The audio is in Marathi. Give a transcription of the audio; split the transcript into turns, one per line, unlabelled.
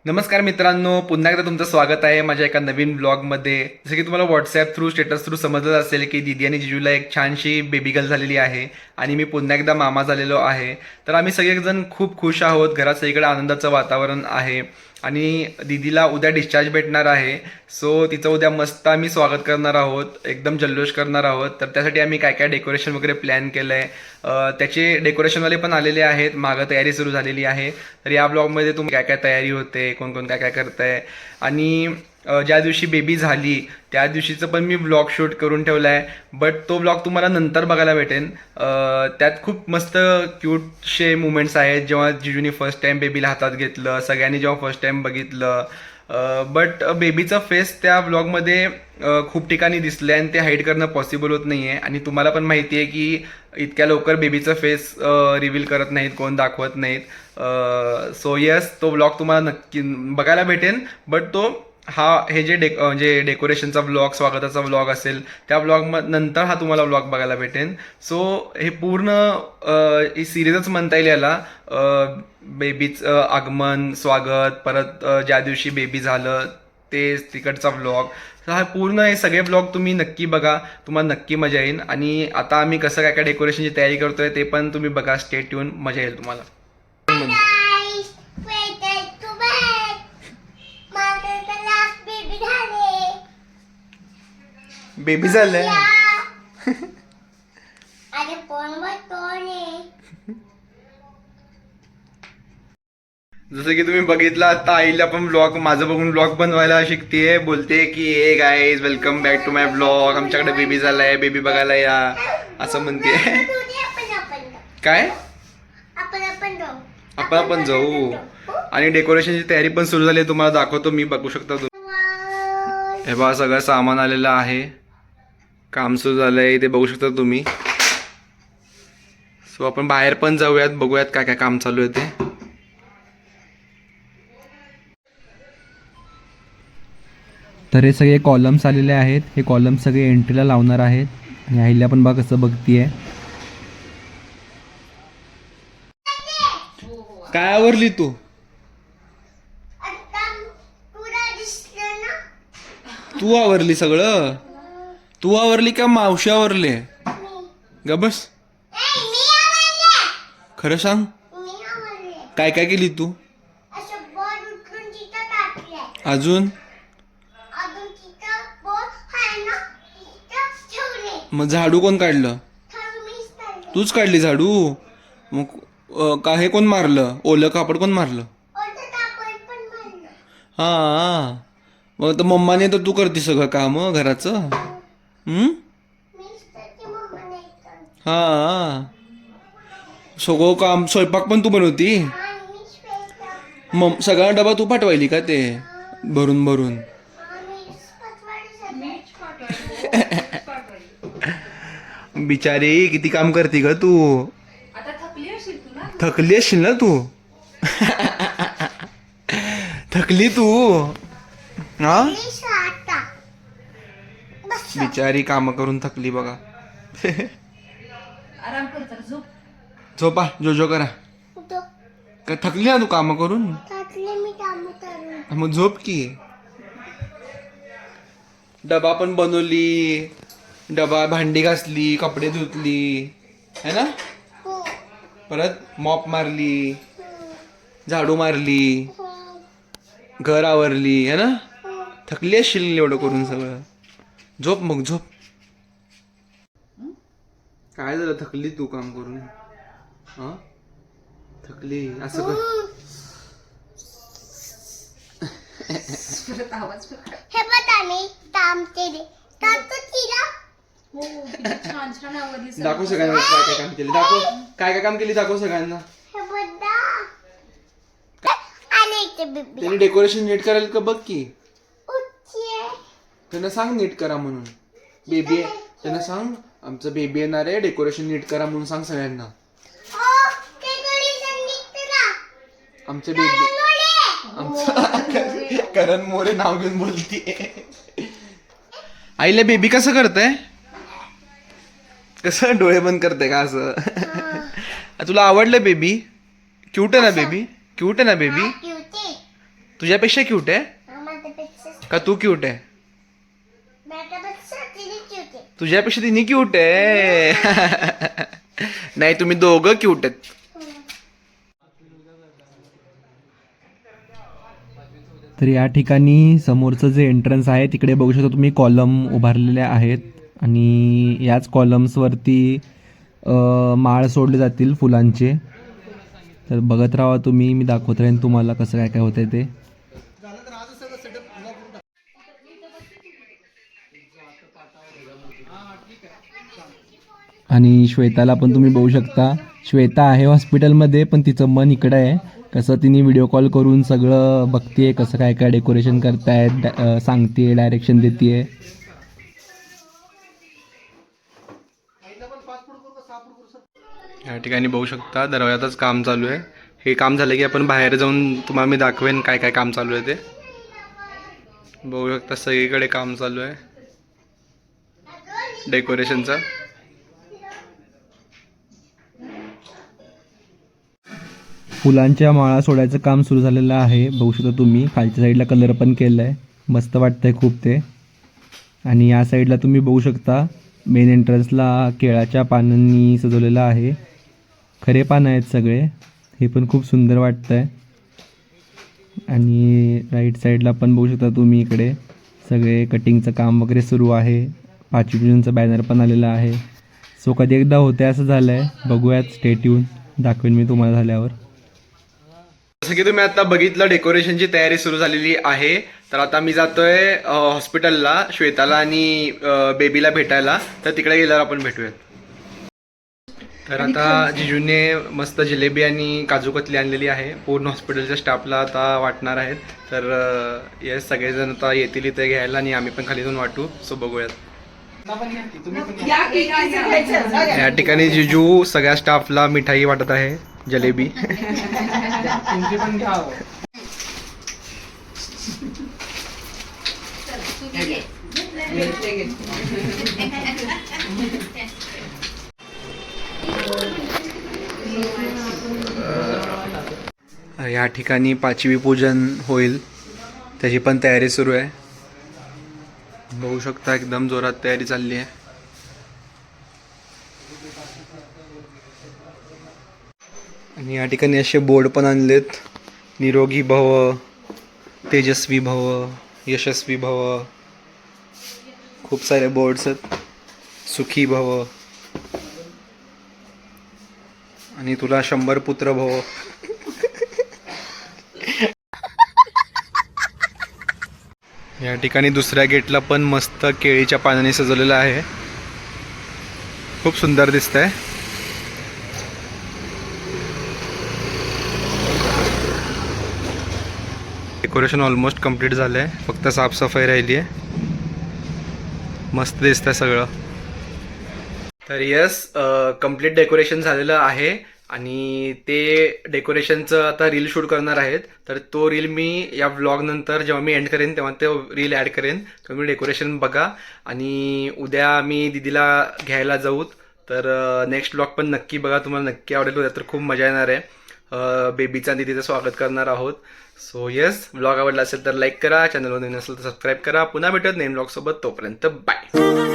नमस्कार मित्रांनो, पुन्हा एकदा तुमचं स्वागत आहे माझ्या एका नवीन ब्लॉगमध्ये. जसं की तुम्हाला व्हॉट्सॲप थ्रू स्टेटस थ्रू समजलं असेल की दीदी आणि जिजूला एक छानशी बेबी गर्ल झालेली आहे आणि मी पुन्हा एकदा मामा झालेलो आहे. तर आम्ही सगळेजण खूप खुश आहोत. घरात सगळीकडे आनंदाचं वातावरण आहे आणि दीदीला उद्या डिस्चार्ज भेटणार आहे. सो तिचं उद्या मस्त आम्ही स्वागत करणार आहोत, एकदम जल्लोष करणार आहोत. तर त्यासाठी आम्ही काय काय डेकोरेशन वगैरे प्लॅन केलं आहे. त्याचे डेकोरेशनवाले पण आलेले आहेत, मागं तयारी सुरू झालेली आहे. तर या ब्लॉगमध्ये तुम्ही काय काय तयारी होते, कोण कोण काय काय करतंय आणि ज्या दिवशी बेबी झाली त्या दिवशीचं पण मी ब्लॉग शूट करून ठेवला आहे. बट तो ब्लॉग तुम्हाला नंतर बघायला भेटेल. त्यात खूप मस्त क्यूटशे मुमेंट्स आहेत, जेव्हा जिजूनी फर्स्ट टाइम बेबीला हातात घेतलं, सगळ्यांनी जेव्हा फर्स्ट टाइम बघितलं. बट बेबीचा फेस त्या ब्लॉगमध्ये खूप ठिकाणी दिसलं आणि ते हाईड करणं पॉसिबल होत नाही आहे. आणि तुम्हाला पण माहिती आहे की इतक्या लवकर बेबीचं फेस रिव्हील करत नाहीत, कोण दाखवत नाहीत. सो येस, तो ब्लॉग तुम्हाला नक्की बघायला भेटेल. बट तो हे जे म्हणजे डेकोरेशनचा ब्लॉग, स्वागताचा ब्लॉग असेल, त्या ब्लॉग नंतर हा तुम्हाला ब्लॉग बघायला भेटेल. सो हे पूर्ण ही सिरीजच म्हणता येईल याला. बेबीचं आगमन, स्वागत, परत ज्या दिवशी बेबी झालं ते तिकडचा ब्लॉग. तर हा पूर्ण हे सगळे ब्लॉग तुम्ही नक्की बघा, तुम्हाला नक्की मजा येईल. आणि आता आम्ही कसं काय काय डेकोरेशनची तयारी करतोय ते पण तुम्ही बघा, स्टे ट्यून, मजा येईल तुम्हाला. बेबी झालंय. जसं की तुम्ही बघितलं, आता आईला पण ब्लॉग माझं बघून ब्लॉग बनवायला शिकतेय. बोलते की हे guys, welcome back to my blog, आमच्याकडे बेबी झालाय, बेबी बघायला या, असं म्हणते. काय आपण जाऊ. आणि डेकोरेशनची तयारी पण सुरू झाली, तुम्हाला दाखवतो मी, बघू शकता तुम्ही. हे बघा, सगळं सामान आलेलं आहे, काम सुरू झालंय, ते बघू शकता तुम्ही. सो आपण बाहेर पण जाऊयात, बघूयात काय काय काम चालू आहे ते. तर हे सगळे कॉलम्स आलेले आहेत, हे कॉलम्स सगळे एंट्रीला लावणार आहेत. आणि आईला पण बघा कसं बघतीये. काय आवरली तू? तू आवरली सगळं? तू आवरली का मावशी आवरले? ग बस, खरं सांग, काय काय केली तू? अजून मग झाडू कोण काढलं? तूच काढली झाडू? मग का हे कोण मारलं? ओलं कापड कोण मारलं? हा, मग तर मम्माने तर तू करते सगळं काम घराचं. हा, सगळं काम, स्वयंपाक पण तू बनवती? सगळा डबा तू पाठवायली का ते भरून भरून? बिचारी किती काम करते ग तू. थकली असशील ना तू. थकली तू. हा, बिचारी काम करून थकली बघा. झोपा, जो जो करा. थकली ना तू काम करून? मग झोप की. डबा पण बनवली, डबा, भांडी घासली, कपडे धुतली है ना, परत मॉप मारली, झाडू मारली, घर आवरली है ना. थकली असशील एवढं करून सगळं. झोप मग, झोप. काय झालं, थकली तू काम करून? हा, थकली असं कर.
हे बघा मी काम केले.
दाखव सगळ्यांना काय काय काम केले. दाखव काय काय काम केली, दाखव सगळ्यांना. त्यांनी डेकोरेशन नीट करायला का बघ की. त्यांना सांग नीट करा म्हणून. बेबी, त्यांना सांग आमचं बेबी येणार आहे, डेकोरेशन नीट करा म्हणून सांग सगळ्यांना. आमचं बेबी, आमचं करण मोरे नाव घेऊन बोलतीये. आईला बेबी कसं करतंय, कसं डोळे बंद करते का असं? तुला आवडलं बेबी? क्यूट आहे ना बेबी? क्यूट आहे ना बेबी? तुझ्यापेक्षा क्यूट आहे
माझ्यापेक्षा
का तू क्यूट आहे?
माझ्यापेक्षा तिने cute आहे.
तुझ्यापेक्षा तिने क्यूट आहे. नाही, तुम्ही दोघं क्यूट आहेत. तर या ठिकाणी समोरचं जे एंट्रन्स आहे तिकडे बघू शकता तुम्ही कॉलम उभारलेले आहेत आणि याच कॉलम्सवरती माळ सोडले जातील फुलांचे. तर बघत राहा तुम्ही, मी दाखवत राहीन तुम्हाला कसं काय काय होतंय ते. आणि श्वेताला पण तुम्ही बघू शकता, श्वेता आहे हॉस्पिटलमध्ये पण तिचं मन इकडं आहे. कसं तिने व्हिडिओ कॉल करून सगळं बघतेय, कसं काय काय डेकोरेशन करतायत, सांगते, डायरेक्शन देते. या ठिकाणी बघू शकता दरवाजातच काम चालू आहे. हे काम झालं की आपण बाहेर जाऊन तुम्हाला मी दाखवेन काय काय काम चालू आहे ते. बघू शकता सगळीकडे काम चालू आहे डेकोरेशनचं. फुलांच्या माळा सोडायचं काम सुरू झालेलं आहे. बघू शकता तुम्ही खालच्या साईडला कलर पण केलं आहे, मस्त वाटतंय खूप ते. आणि या साईडला तुम्ही बघू शकता मेन एंट्रन्सला केळाच्या पानांनी सजवलेलं आहे. खरे पानं आहेत सगळे, हे पण खूप सुंदर वाटतंय. आणि राईट साईडला पण बघू शकता तुम्ही इकडे सगळे कटिंगचं काम वगैरे सुरू आहे. 5वी पूजनचं बॅनर पण आलेलं आहे. सो कधी एकदा होते असं झालं आहे, बघूयात, स्टे ट्यून, दाखवेन मी तुम्हाला झाल्यावर. जसं की तुम्ही आता बघितलं डेकोरेशनची तयारी सुरू झालेली आहे. तर आता मी जातोय हॉस्पिटलला श्वेताला आणि बेबीला भेटायला. तर तिकडे गेल्यावर आपण भेटूयात. तर आता जिजूने मस्त जिलेबी आणि काजू कतली आणलेली आहे, पूर्ण हॉस्पिटलच्या स्टाफला आता वाटणार आहेत. तर येस, सगळेजण आता येतील इथे घ्यायला आणि आम्ही पण खाली जाऊन वाटू. सो बघूयात. या ठिकाणी जिजू सगळ्या स्टाफला मिठाई वाटत आहे, जलेबी. या ठिकाणी 5वी पूजन होईल, त्याची पण तयारी सुरू आहे. बघू शकता एकदम जोरात तयारी चालली आहे. आणि या ठिकाणी असे बोर्ड पण आणलेत, निरोगी भव, तेजस्वी भव, यशस्वी भव. खूप सारे बोर्ड्स आहेत. सुखी भव आणि तुला 100 पुत्र भव. या ठिकाणी दुसऱ्या गेटला पण मस्त केळीच्या पानाने सजवलेलं आहे, खूप सुंदर दिसतंय. डेकोरेशन ऑलमोस्ट कंप्लीट झालंय, फक्त साफसफाई राहिली आहे. मस्त दिसतंय सगळं. तर यस, कंप्लीट डेकोरेशन झालेलं आहे आणि ते डेकोरेशनचं आता रील शूट करणार आहेत. तर तो रील मी या व्लॉग नंतर जेव्हा मी एंड करेन तेव्हा ते रील ॲड करेन. तुम्ही डेकोरेशन बघा आणि उद्या मी दीदीला घ्यायला जाऊत. तर नेक्स्ट व्लॉग पण नक्की बघा, तुम्हाला नक्की आवडेल. उद्या तर खूप मजा येणार आहे. बेबीचं आणि दीदीचं स्वागत करणार आहोत. सो येस, व्लॉग आवडला असेल तर लाईक करा, चॅनलवर नवीन असेल तर सबस्क्राईब करा. पुन्हा भेटत नवीन व्लॉगसोबत, तोपर्यंत बाय.